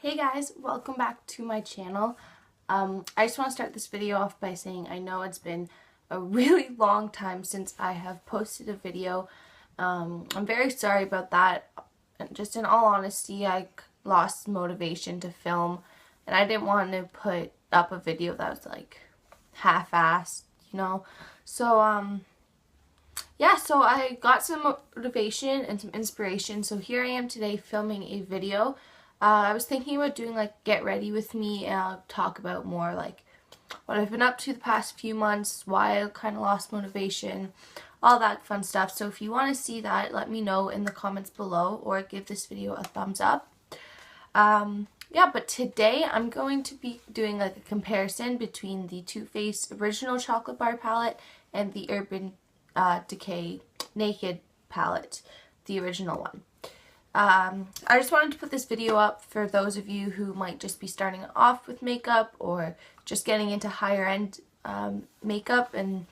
Hey guys, welcome back to my channel. I just want to start this video off by saying I know it's been a really long time since I have posted a video. I'm very sorry about that. Just in all honesty, I lost motivation to film and I didn't want to put up a video that was like half-assed, you know. So yeah, so I got some motivation and some inspiration. So here I am today filming a video. I was thinking about doing like get ready with me, and I'll talk about more like what I've been up to the past few months, why I kind of lost motivation, all that fun stuff. So if you want to see that, let me know in the comments below or give this video a thumbs up. Yeah, but today I'm going to be doing like a comparison between the Too Faced original chocolate bar palette and the Urban Decay Naked palette, the original one. I just wanted to put this video up for those of you who might just be starting off with makeup or just getting into higher end makeup, and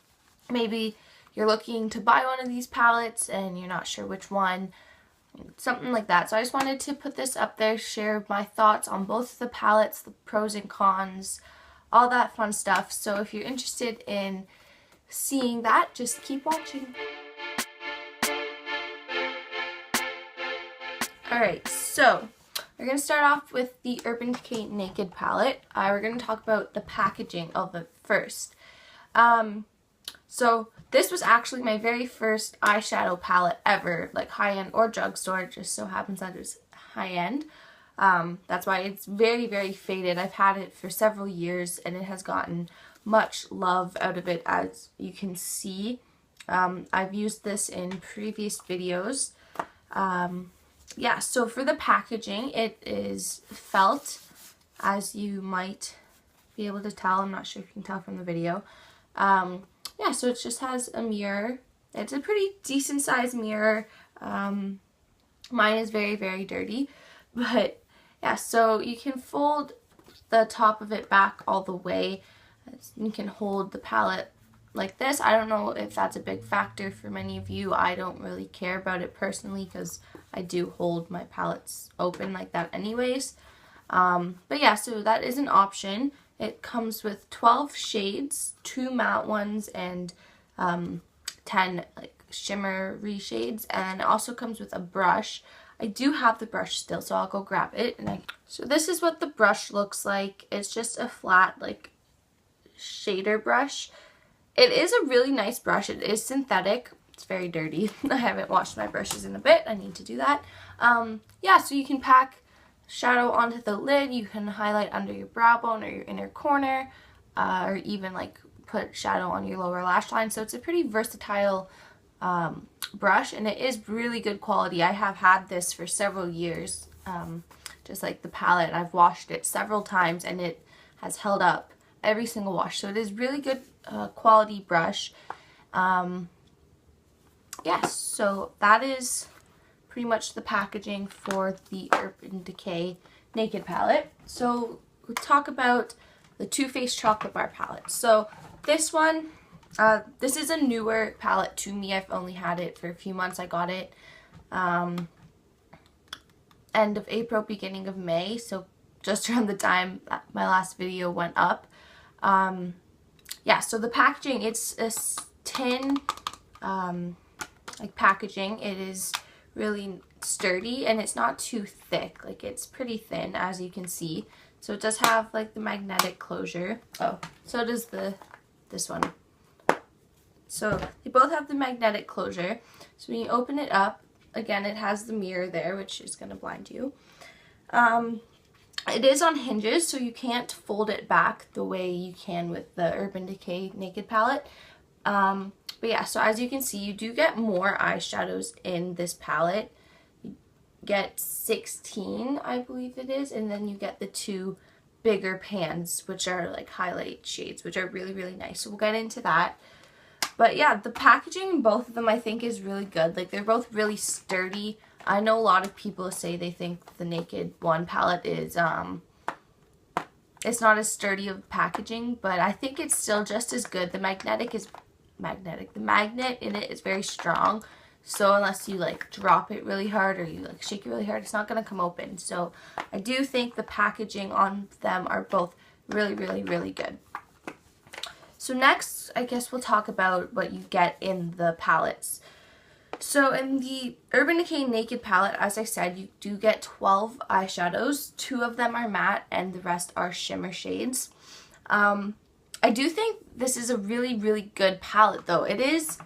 maybe you're looking to buy one of these palettes and you're not sure which one, something like that. So I just wanted to put this up there, share my thoughts on both the palettes, the pros and cons, all that fun stuff. So if you're interested in seeing that, just keep watching. Alright, so we're going to start off with the Urban Decay Naked palette. We're going to talk about the packaging of it first. So this was actually my very first eyeshadow palette ever, like high-end or drugstore. It just so happens that it's high-end. That's why it's very, very faded. I've had it for several years and it has gotten much love out of it, as you can see. I've used this in previous videos. Yeah, so for the packaging, it is felt, as you might be able to tell. I'm not sure if you can tell from the video. Yeah, so it just has a mirror. It's a pretty decent sized mirror. Mine is very, very dirty. But yeah, so you can fold the top of it back all the way. You can hold the palette like this. I don't know if that's a big factor for many of you. I don't really care about it personally because I do hold my palettes open like that anyways. But yeah, so that is an option. It comes with 12 shades, 2 matte ones, and 10 like shimmery shades, and it also comes with a brush. I do have the brush still, so I'll go grab it. So this is what the brush looks like. It's just a flat like shader brush. It is a really nice brush. It is synthetic. It's very dirty. I haven't washed my brushes in a bit. I need to do that. Yeah, so you can pack shadow onto the lid. You can highlight under your brow bone or your inner corner, or even like put shadow on your lower lash line. So it's a pretty versatile brush, and it is really good quality. I have had this for several years, just like the palette. I've washed it several times and it has held up every single wash. So it is really good quality brush. Yes, so that is pretty much the packaging for the Urban Decay Naked palette. So we'll talk about the Too Faced Chocolate Bar palette. So this one, this is a newer palette to me. I've only had it for a few months. I got it end of April, beginning of May, so just around the time that my last video went up. Yeah, so the packaging, it's a tin like packaging. It is really sturdy and it's not too thick. Like, it's pretty thin, as you can see. So it does have like the magnetic closure. Oh, so does this one. So they both have the magnetic closure. So when you open it up, again, it has the mirror there, which is going to blind you. It is on hinges, so you can't fold it back the way you can with the Urban Decay Naked palette. But yeah, so as you can see, you do get more eyeshadows in this palette. You get 16, I believe it is, and then you get the 2 bigger pans, which are like highlight shades, which are really, really nice. So we'll get into that. But yeah, the packaging in both of them I think is really good. Like, they're both really sturdy. I know a lot of people say they think the Naked One palette is, it's not as sturdy of packaging, but I think it's still just as good. The magnet in it is very strong, So unless you like drop it really hard or you like shake it really hard, it's not going to come open. So I do think the packaging on them are both really, really, really good. So next, I guess we'll talk about what you get in the palettes. So in the Urban Decay Naked palette, as I said, you do get 12 eyeshadows. 2 of them are matte and the rest are shimmer shades. I do think this is a really, really good palette though. It is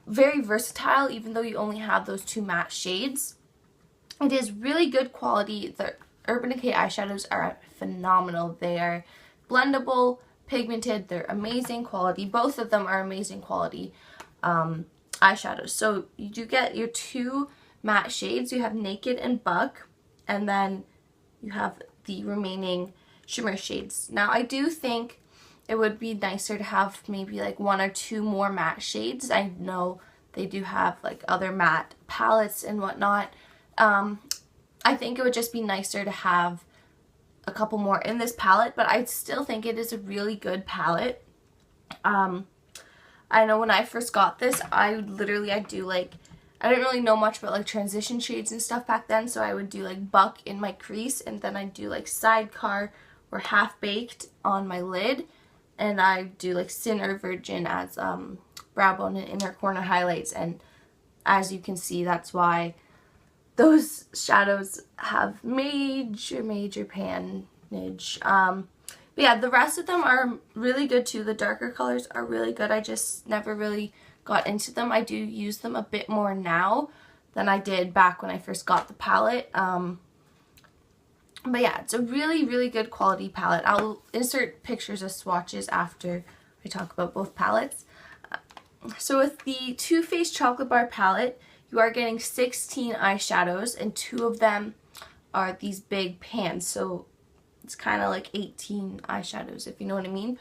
very versatile even though you only have those 2 matte shades. It is really good quality. The Urban Decay eyeshadows are phenomenal. They are blendable, pigmented, they're amazing quality. Both of them are amazing quality eyeshadows. So you do get your 2 matte shades. You have Naked and Buck, and then you have the remaining shimmer shades. Now I do think it would be nicer to have maybe like 1 or 2 more matte shades. I know they do have like other matte palettes and whatnot. I think it would just be nicer to have a couple more in this palette, but I still think it is a really good palette. I know when I first got this, I do like, I didn't really know much about like transition shades and stuff back then, so I would do like Buck in my crease, and then I'd do like Sidecar or Half Baked on my lid, and I do like Sin or Virgin as brow bone and inner corner highlights. And as you can see, that's why those shadows have major panage. But yeah, the rest of them are really good too. The darker colors are really good. I just never really got into them. I do use them a bit more now than I did back when I first got the palette. But yeah, it's a really, really good quality palette. I'll insert pictures of swatches after I talk about both palettes. So with the Too Faced Chocolate Bar palette, you are getting 16 eyeshadows, and 2 of them are these big pans. So it's kind of like 18 eyeshadows, if you know what I mean.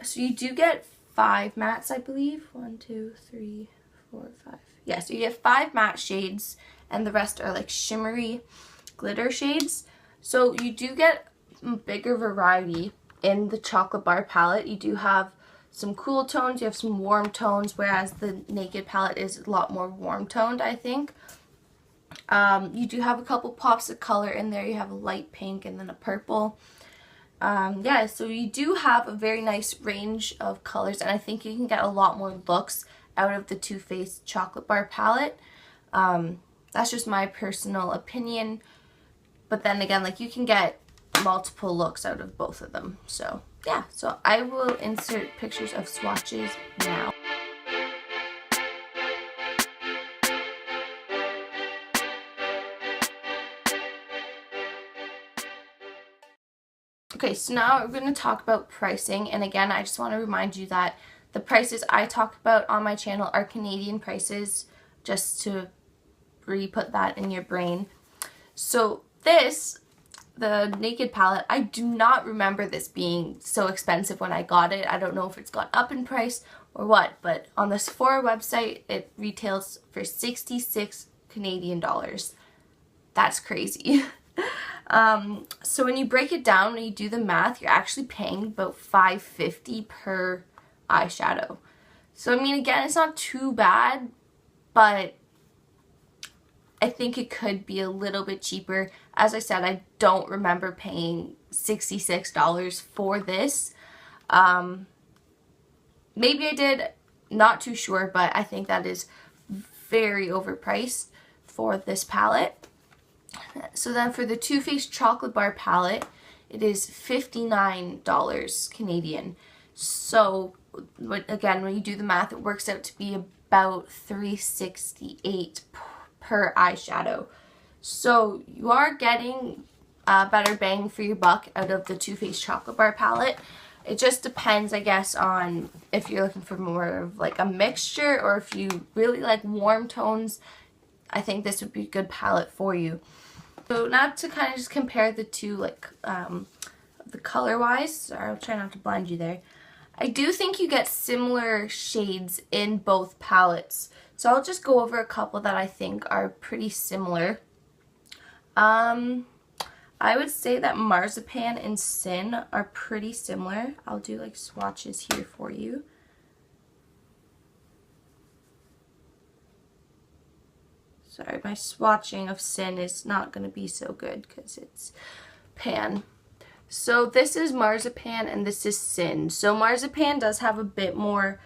So you do get 5 mattes, I believe. 1, 2, 3, 4, 5. Yeah, so you get 5 matte shades, and the rest are like shimmery glitter shades. So you do get a bigger variety in the Chocolate Bar palette. You do have some cool tones, you have some warm tones, whereas the Naked palette is a lot more warm toned, I think. You do have a couple pops of color in there. You have a light pink and then a purple. Yeah, so you do have a very nice range of colors, and I think you can get a lot more looks out of the Too Faced Chocolate Bar palette. That's just my personal opinion, but then again, like, you can get multiple looks out of both of them. So yeah, so I will insert pictures of swatches now. Okay, so now we're going to talk about pricing, and again, I just want to remind you that the prices I talk about on my channel are Canadian prices, just to re-put that in your brain. So this, the Naked palette, I do not remember this being so expensive when I got it. I don't know if it's gone up in price or what, but on the Sephora website, it retails for 66 Canadian dollars. That's crazy. So when you break it down and you do the math, you're actually paying about $5.50 per eyeshadow. So I mean, again, it's not too bad, but I think it could be a little bit cheaper. As I said, I don't remember paying $66 for this. Maybe I did, not too sure, but I think that is very overpriced for this palette. So then for the Too Faced Chocolate Bar palette, it is $59 Canadian. So again, when you do the math, it works out to be about $3.68 per eyeshadow. So you are getting a better bang for your buck out of the Too Faced Chocolate Bar palette. It just depends, I guess, on if you're looking for more of like a mixture, or if you really like warm tones. I think this would be a good palette for you. So now to kind of just compare the two, like the color wise, sorry, I'll try not to blind you there. I do think you get similar shades in both palettes. So I'll just go over a couple that I think are pretty similar. I would say that Marzipan and Sin are pretty similar. I'll do like swatches here for you. Sorry, my swatching of Sin is not going to be so good because it's pan. So this is Marzipan and this is Sin. So Marzipan does have a bit more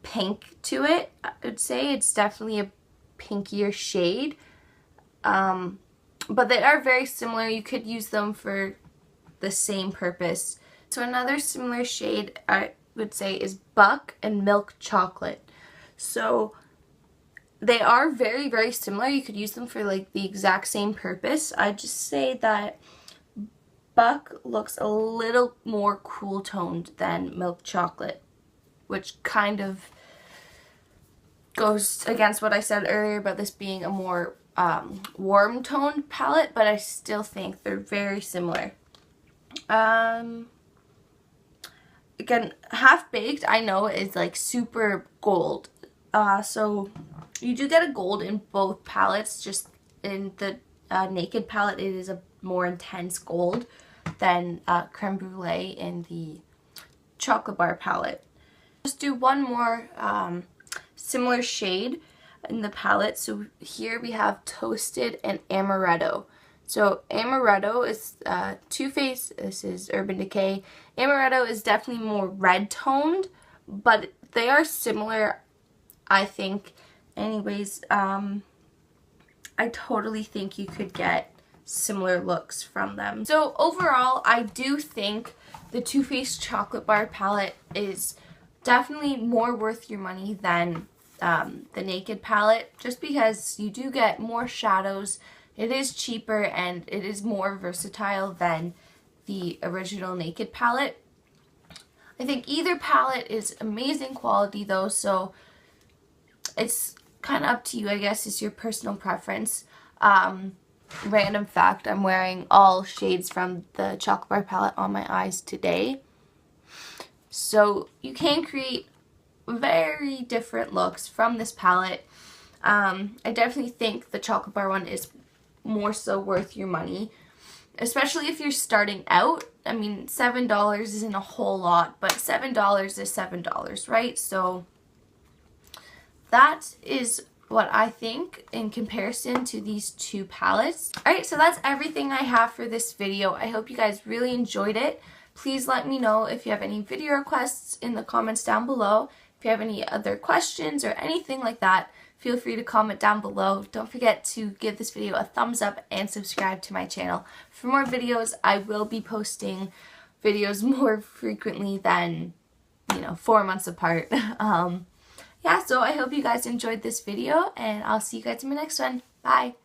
pink to it. I would say it's definitely a pinkier shade. But they are very similar. You could use them for the same purpose. So another similar shade I would say is Buck and Milk Chocolate. So they are very, very similar. You could use them for like the exact same purpose. I'd just say that Buck looks a little more cool toned than Milk Chocolate, which kind of goes against what I said earlier about this being a more warm toned palette, but I still think they're very similar. Again, Half Baked I know is like super gold, so you do get a gold in both palettes. Just in the Naked palette it is a more intense gold than Creme Brulee in the Chocolate Bar palette. Just do one more similar shade in the palette. So here we have Toasted and Amaretto. So Amaretto is Too Faced, this is Urban Decay. Amaretto is definitely more red toned, but they are similar, I think. Anyways, I totally think you could get similar looks from them. So overall, I do think the Too Faced Chocolate Bar palette is definitely more worth your money than the Naked palette, just because you do get more shadows. It is cheaper and it is more versatile than the original Naked palette. I think either palette is amazing quality though, so it's kind of up to you, I guess. It's your personal preference. Random fact, I'm wearing all shades from the Chocolate Bar palette on my eyes today. So you can create very different looks from this palette. I definitely think the Chocolate Bar one is more so worth your money, especially if you're starting out. I mean, $7 isn't a whole lot, but $7 is $7, right? So that is what I think in comparison to these two palettes. Alright, so that's everything I have for this video. I hope you guys really enjoyed it. Please let me know if you have any video requests in the comments down below. If you have any other questions or anything like that, feel free to comment down below. Don't forget to give this video a thumbs up and subscribe to my channel for more videos. I will be posting videos more frequently than, 4 months apart. Yeah, so I hope you guys enjoyed this video, and I'll see you guys in my next one. Bye!